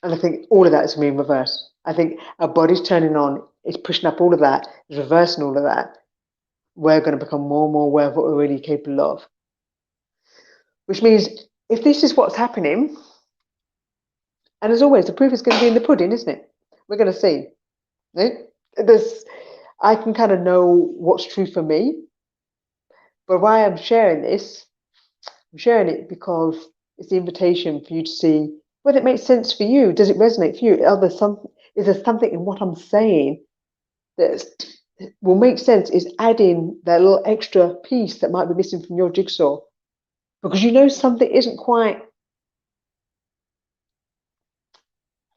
And I think all of that is being reversed. I think our body's turning on, it's pushing up all of that, it's reversing all of that. We're going to become more and more aware of what we're really capable of. Which means if this is what's happening, and as always, the proof is going to be in the pudding, isn't it? We're going to see. I can kind of know what's true for me, but why I'm sharing this, I'm sharing it because it's the invitation for you to see whether it makes sense for you. Does it resonate for you? Is there something in what I'm saying that will make sense? Is adding that little extra piece that might be missing from your jigsaw, because you know something isn't quite.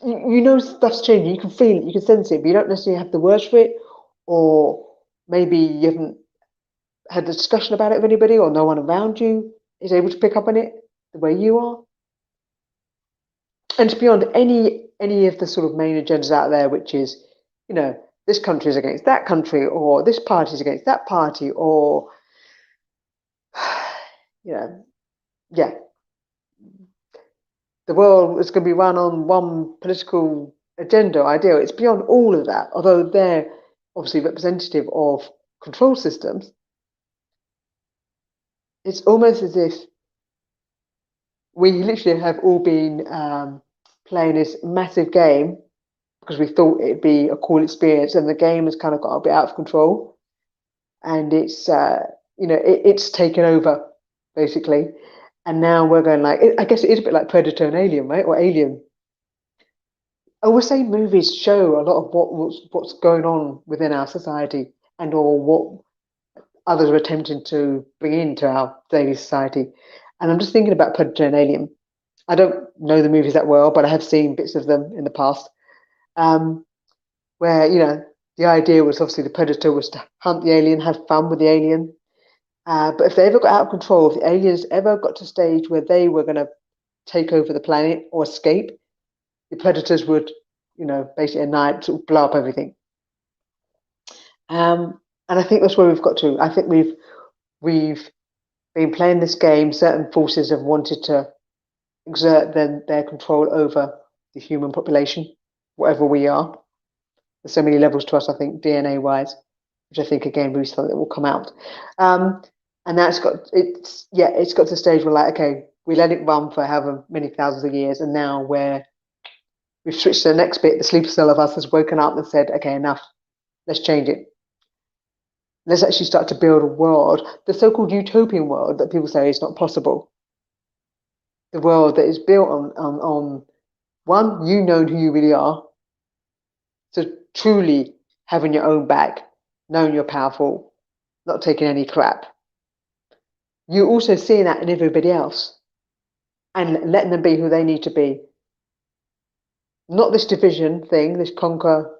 You know stuff's changing. You can feel it. You can sense it, but you don't necessarily have the words for it, or maybe you haven't had a discussion about it with anybody, or no one around you is able to pick up on it the way you are. And it's beyond any of the sort of main agendas out there, which is, this country is against that country, or this party is against that party, or yeah, the world is going to be run on one political agenda ideal. It's beyond all of that, although they're obviously representative of control systems. It's almost as if we literally have all been playing this massive game because we thought it'd be a cool experience, and the game has kind of got a bit out of control, and it's it's taken over basically. And now we're going I guess it is a bit like Predator and Alien, right? Or Alien. I would say movies show a lot of what's going on within our society, and or what others are attempting to bring into our daily society. And I'm just thinking about Predator and Alien. I don't know the movies that well, but I have seen bits of them in the past. Where the idea was obviously the predator was to hunt the alien, have fun with the alien. But if they ever got out of control, if the aliens ever got to a stage where they were going to take over the planet or escape, the predators would, basically at night sort of blow up everything. And I think that's where we've got to. I think we've been playing this game. Certain forces have wanted to exert their control over the human population, whatever we are. There's so many levels to us, I think, DNA wise, which I think again really something that will come out. And it's got to the stage where okay, we let it run for however many thousands of years, and now we've switched to the next bit. The sleeper cell of us has woken up and said, okay, enough, let's change it. Let's actually start to build a world, the so-called utopian world that people say is not possible. The world that is built on one, you knowing who you really are. So truly having your own back, knowing you're powerful, not taking any crap. You also seeing that in everybody else and letting them be who they need to be. Not this division thing, this conquer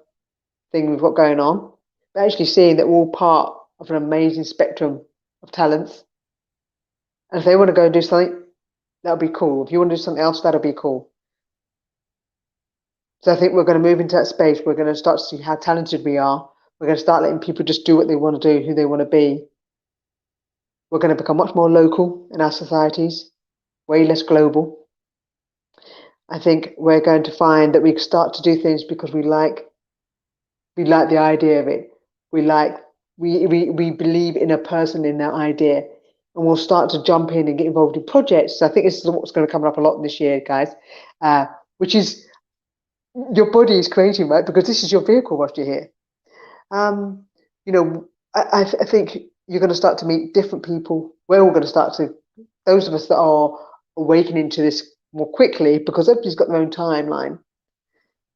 thing we've got going on, but actually seeing that we're all part of an amazing spectrum of talents. And if they want to go and do something, that'll be cool. If you want to do something else, that'll be cool. So I think we're going to move into that space. We're going to start to see how talented we are. We're going to start letting people just do what they want to do, who they want to be. We're going to become much more local in our societies, way less global. I think we're going to find that we start to do things because we like the idea of it. we believe in a person, in their idea, and we'll start to jump in and get involved in projects. So I think this is what's going to come up a lot this year, guys, which is your body is creating, right? Because this is your vehicle whilst you're here. You know, I think you're going to start to meet different people. We're all going to start to, those of us that are awakening to this more quickly, because everybody's got their own timeline.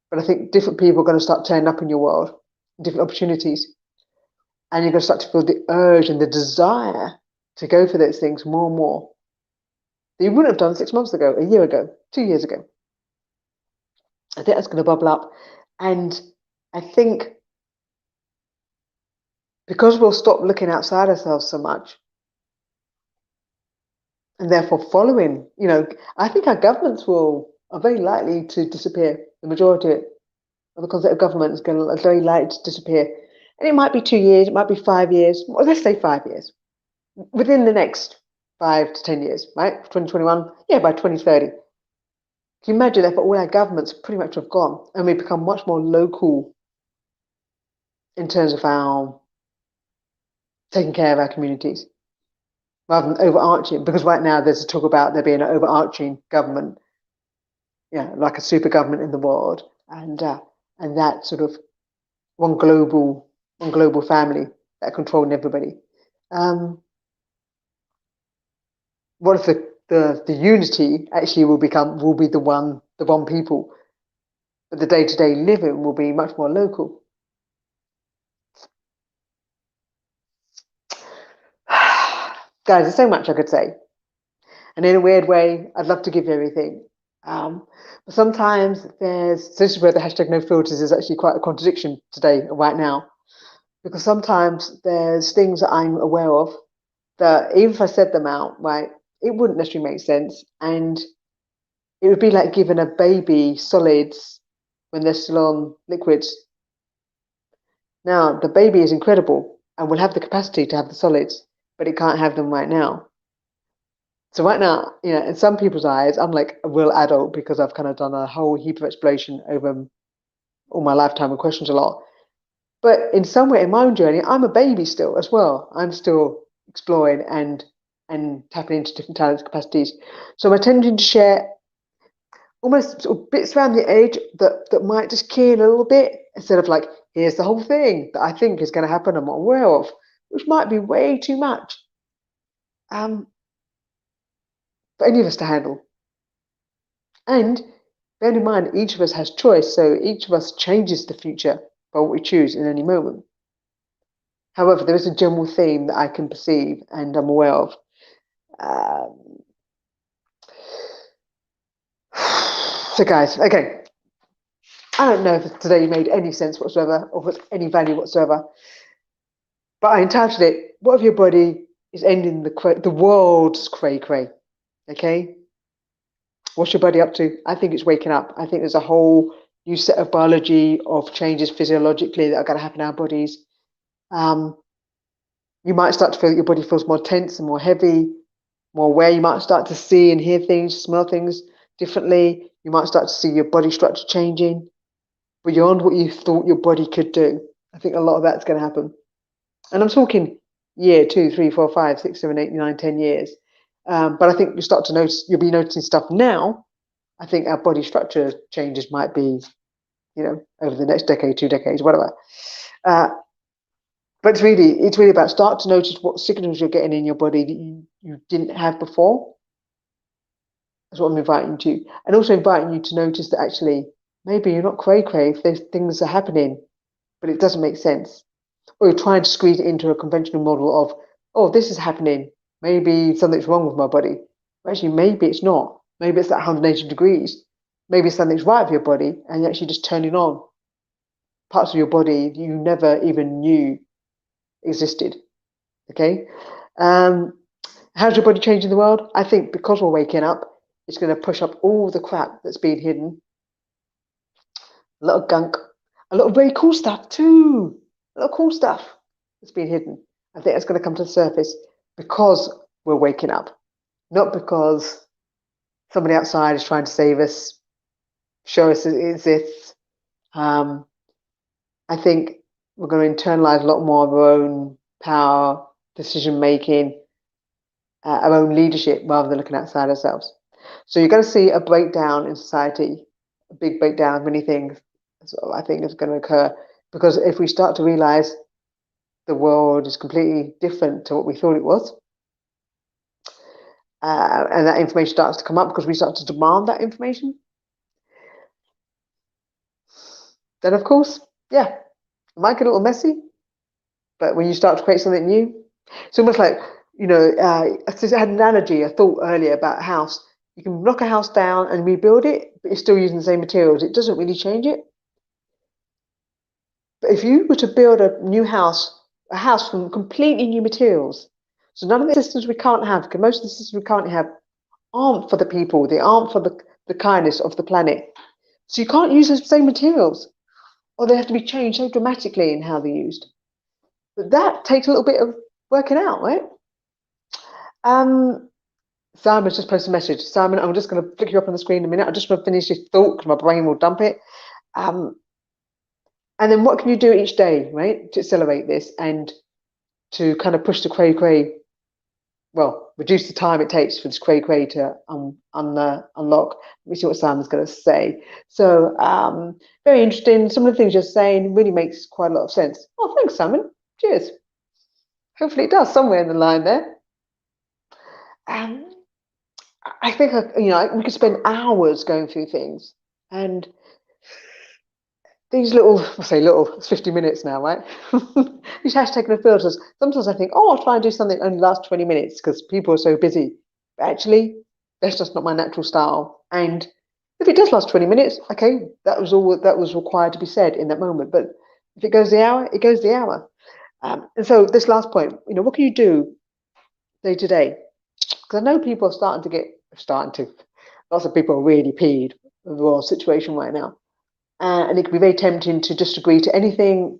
But I think different people are going to start turning up in your world, different opportunities. And you're going to start to feel the urge and the desire to go for those things more and more that you wouldn't have done 6 months ago, a year ago, 2 years ago. I think that's going to bubble up. And I think because we'll stop looking outside ourselves so much, and therefore following, I think our governments are very likely to disappear. The majority of the concept of government is very likely to disappear. And it might be 2 years, it might be 5 years, well, let's say 5 years. Within the next 5 to 10 years, right? 2021, yeah, by 2030. Can you imagine if all our governments pretty much have gone and we become much more local in terms of our taking care of our communities rather than overarching? Because right now there's a talk about there being an overarching government, like a super government in the world, and that sort of one global family that controlling everybody. What if the unity actually will be the one people, but the day-to-day living will be much more local? Guys, there's so much I could say, and in a weird way, I'd love to give you everything. But sometimes this is where the hashtag no filters is actually quite a contradiction today, right now, because sometimes there's things that I'm aware of that even if I said them out, right, it wouldn't necessarily make sense, and it would be like giving a baby solids when they're still on liquids. Now, the baby is incredible and will have the capacity to have the solids, but it can't have them right now. So right now, in some people's eyes, I'm like a real adult because I've kind of done a whole heap of exploration over all my lifetime and questions a lot. But in some way, in my own journey, I'm a baby still as well. I'm still exploring and tapping into different talents, capacities. So I'm attempting to share almost sort of bits around the edge that might just key in a little bit, instead of like, here's the whole thing that I think is going to happen, I'm not aware of, which might be way too much for any of us to handle. And bear in mind, each of us has choice, so each of us changes the future by what we choose in any moment. However, there is a general theme that I can perceive and I'm aware of. So guys, okay, I don't know if today made any sense whatsoever or with any value whatsoever, but I entitled it, what if your body is ending the world's cray, okay? What's your body up to? I think it's waking up. I think there's a whole new set of biology, of changes physiologically that are going to happen in our bodies. You might start to feel that your body feels more tense and more heavy, more aware. You might start to see and hear things, smell things differently. You might start to see your body structure changing beyond what you thought your body could do. I think a lot of that's going to happen. And I'm talking year, 2, 3, 4, 5, 6, 7, 8, 9, 10 years. But I think you'll be noticing stuff now. I think our body structure changes might be, over the next decade, 2 decades, whatever. But it's really about start to notice what signals you're getting in your body that you didn't have before. That's what I'm inviting you to. And also inviting you to notice that actually, maybe you're not cray if there's things are happening, but it doesn't make sense. Or you're trying to squeeze it into a conventional model of, oh, this is happening. Maybe something's wrong with my body. But actually, maybe it's not. Maybe it's at 180 degrees. Maybe something's right with your body and you're actually just turning on parts of your body you never even knew existed. Okay? How's your body changing the world? I think because we're waking up, it's going to push up all the crap that's been hidden. A lot of gunk. A lot of very cool stuff too. A lot of cool stuff that's been hidden. I think it's going to come to the surface because we're waking up, not because somebody outside is trying to save us, show us it exists. I think we're going to internalize a lot more of our own power, decision making, our own leadership, rather than looking outside ourselves. So you're going to see a breakdown in society, a big breakdown of many things. So I think is going to occur, because if we start to realize the world is completely different to what we thought it was, and that information starts to come up because we start to demand that information, then of course, yeah, it might get a little messy. But when you start to create something new, it's almost like, I had an analogy, I thought earlier about a house. You can knock a house down and rebuild it, but you're still using the same materials. It doesn't really change it. But if you were to build a new house, a house from completely new materials, so none of the systems we can't have, because most of the systems we can't have aren't for the people, they aren't for the kindness of the planet. So you can't use the same materials, or they have to be changed so dramatically in how they're used. But that takes a little bit of working out, right? Simon's just posted a message. Simon, I'm just going to flick you up on the screen in a minute. I just want to finish this thought because my brain will dump it. And then what can you do each day, right, to accelerate this and to kind of push the cray, well, reduce the time it takes for this cray to unlock. Let me see what Simon's going to say. So very interesting. Some of the things you're saying really makes quite a lot of sense. Oh, thanks, Simon. Cheers. Hopefully it does somewhere in the line there. I think, we could spend hours going through things, and these little, I say little, it's 50 minutes now, right? These hashtag and filters. Sometimes I think, I'll try and do something that only lasts 20 minutes because people are so busy. But actually, that's just not my natural style. And if it does last 20 minutes, okay, that was all that was required to be said in that moment. But if it goes the hour, it goes the hour. And so this last point, what can you do day to day? Because I know people are lots of people are really peeved with the world situation right now. And it can be very tempting to just agree to anything,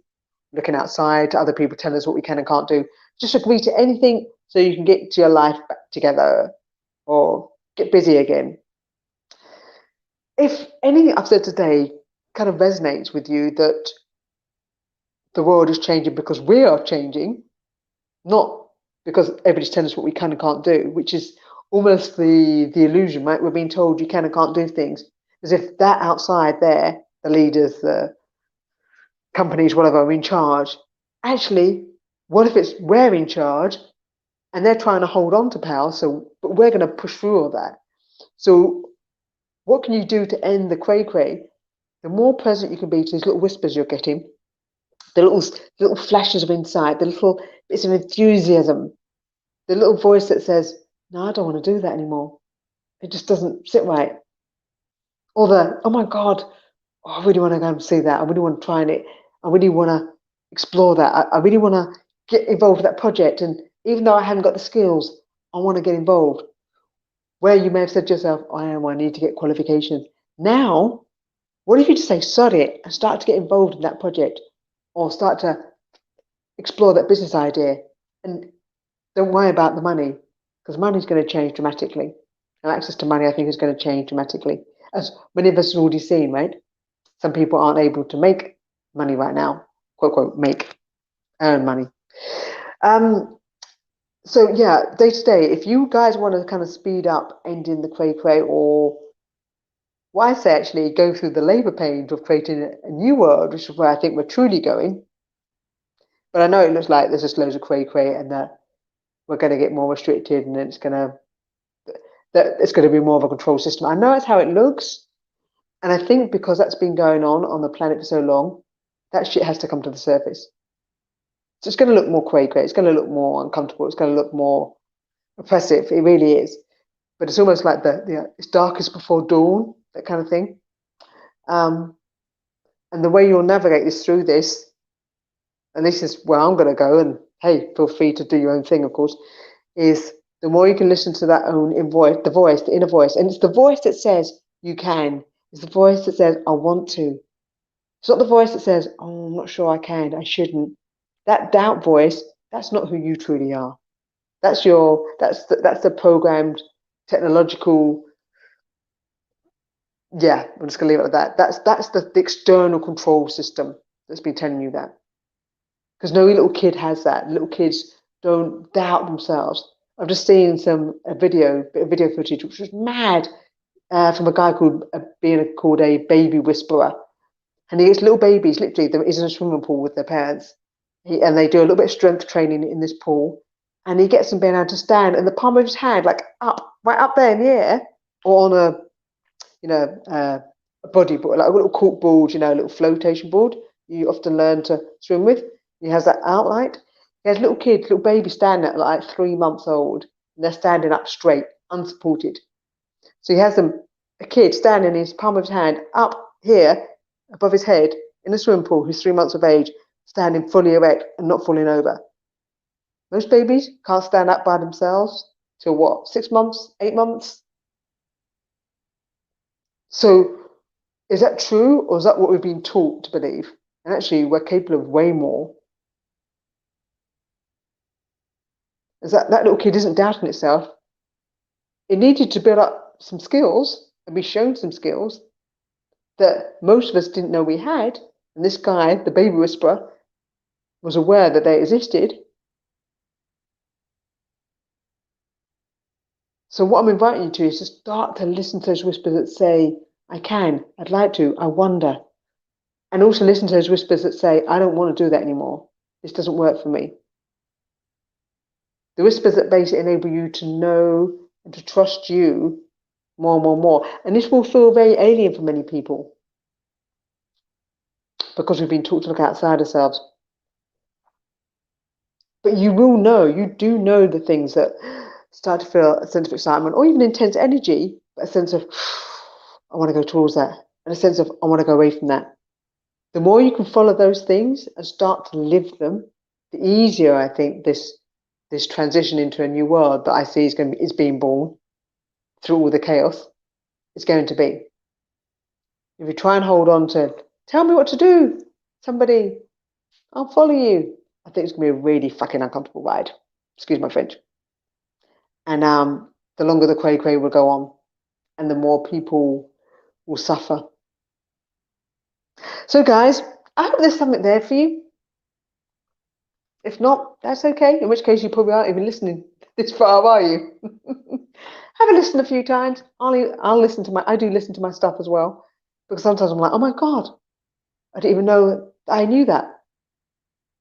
looking outside to other people telling us what we can and can't do. Just agree to anything so you can get to your life back together or get busy again. If anything I've said today kind of resonates with you, that the world is changing because we are changing, not because everybody's telling us what we can and can't do, which is almost the illusion, right? We're being told you can and can't do things, as if that outside there, the leaders, the companies, whatever, are in charge. Actually, what if it's we're in charge and they're trying to hold on to power? So, but we're going to push through all that. So, what can you do to end the cray? The more present you can be to these little whispers you're getting, the little flashes of insight, the little bits of enthusiasm, the little voice that says, "No, I don't want to do that anymore. It just doesn't sit right." Or the, "Oh my God, I really want to go and see that. I really want to try it. I really want to explore that. I really want to get involved with that project. And even though I haven't got the skills, I want to get involved." Where you may have said to yourself, I need to get qualifications. Now, what if you just say, sod it, and start to get involved in that project, or start to explore that business idea, and don't worry about the money, because money is going to change dramatically. And access to money, I think, is going to change dramatically. As many of us have already seen, right? Some people aren't able to make money right now, quote, quote, earn money. So yeah, day to day, if you guys want to kind of speed up ending the cray, or why say actually go through the labor pains of creating a new world, which is where I think we're truly going. But I know it looks like there's just loads of cray, and that we're going to get more restricted, and it's going to be more of a control system. I know that's how it looks, and I think because that's been going on the planet for so long, that shit has to come to the surface. So it's going to look more cray. It's going to look more uncomfortable. It's going to look more oppressive. It really is. But it's almost like it's darkest before dawn, that kind of thing. And the way you'll navigate this through this, and this is where I'm going to go, and hey, feel free to do your own thing, of course, is the more you can listen to that own voice, the inner voice. And it's the voice that says you can. It's the voice that says I want to. It's not the voice that says, oh, I'm not sure I can, I shouldn't. That doubt voice, that's not who you truly are. That's the programmed technological. Yeah, I'm just gonna leave it at that. That's the external control system that's been telling you that. because no little kid has that. Little kids don't doubt themselves. I've just seen a bit of video footage, which was mad, from a guy being called a baby whisperer, and he gets little babies. Literally, there is in a swimming pool with their parents, and they do a little bit of strength training in this pool, and he gets them being able to stand in the palm of his hand, like right up there in the air, or on a body board, like a little cork board, a little flotation board you often learn to swim with. He has that outline. He has little kids, little babies standing at like 3 months old, and they're standing up straight, unsupported. So he has a kid standing in his palm of his hand up here above his head in a swimming pool who's 3 months of age, standing fully erect and not falling over. Most babies can't stand up by themselves till what, 6 months, 8 months? So is that true, or is that what we've been taught to believe? And actually, we're capable of way more. Is that little kid isn't doubting itself. It needed to build up some skills and be shown some skills that most of us didn't know we had. And this guy, the baby whisperer, was aware that they existed. So what I'm inviting you to is to start to listen to those whispers that say, I can, I'd like to, I wonder. And also listen to those whispers that say, I don't want to do that anymore. This doesn't work for me. The whispers that basically enable you to know and to trust you more and more and more. And this will feel very alien for many people because we've been taught to look outside ourselves. But you will know, you do know the things that start to feel a sense of excitement or even intense energy, but a sense of, I want to go towards that, and a sense of, I want to go away from that. The more you can follow those things and start to live them, the easier I think this transition into a new world that I see is being born through all the chaos is going to be. If you try and hold on to, tell me what to do, somebody, I'll follow you, I think it's going to be a really fucking uncomfortable ride. Excuse my French. And the longer the cray will go on, and the more people will suffer. So guys, I hope there's something there for you. If not, that's okay. In which case you probably aren't even listening this far, are you? Have a listen a few times. I'll listen to I do listen to my stuff as well, because sometimes I'm like, oh my God, I didn't even know I knew that.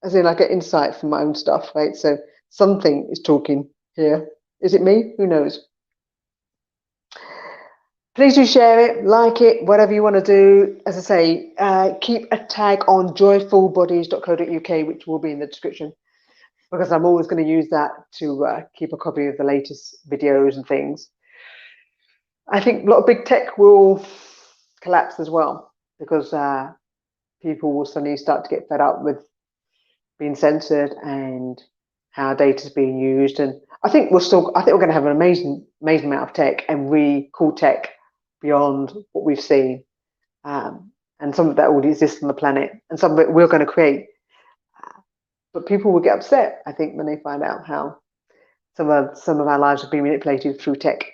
As in, I get insight from my own stuff, right? So something is talking here. Is it me? Who knows? Please do share it, like it, whatever you want to do. As I say, keep a tag on joyfulbodies.co.uk, which will be in the description, because I'm always going to use that to keep a copy of the latest videos and things. I think a lot of big tech will collapse as well, because people will suddenly start to get fed up with being censored and how data is being used. And I think we're going to have an amazing amount of tech and really cool tech beyond what we've seen. And some of that already exists on the planet, and some of it we're going to create. But people will get upset, I think, when they find out how some of our lives have been manipulated through tech.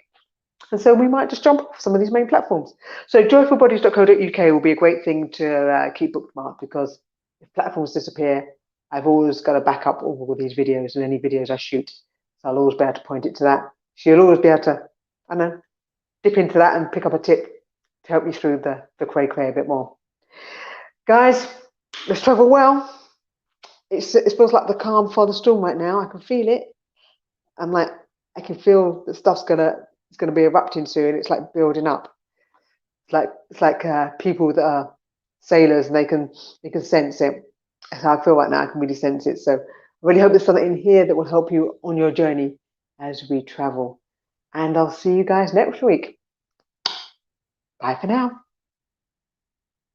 And so we might just jump off some of these main platforms. So joyfulbodies.co.uk will be a great thing to keep bookmarked, because if platforms disappear, I've always got a backup of all these videos and any videos I shoot. So I'll always be able to point it to that. So you'll always be able to, I don't know, dip into that and pick up a tip to help you through the cray a bit more. Guys, let's travel well. It feels like the calm before the storm right now. I can feel it. I can feel the stuff's it's gonna be erupting soon. It's like building up. It's like people that are sailors, and they can sense it. That's how I feel right now. I can really sense it. So I really hope there's something in here that will help you on your journey as we travel. And I'll see you guys next week. Bye for now.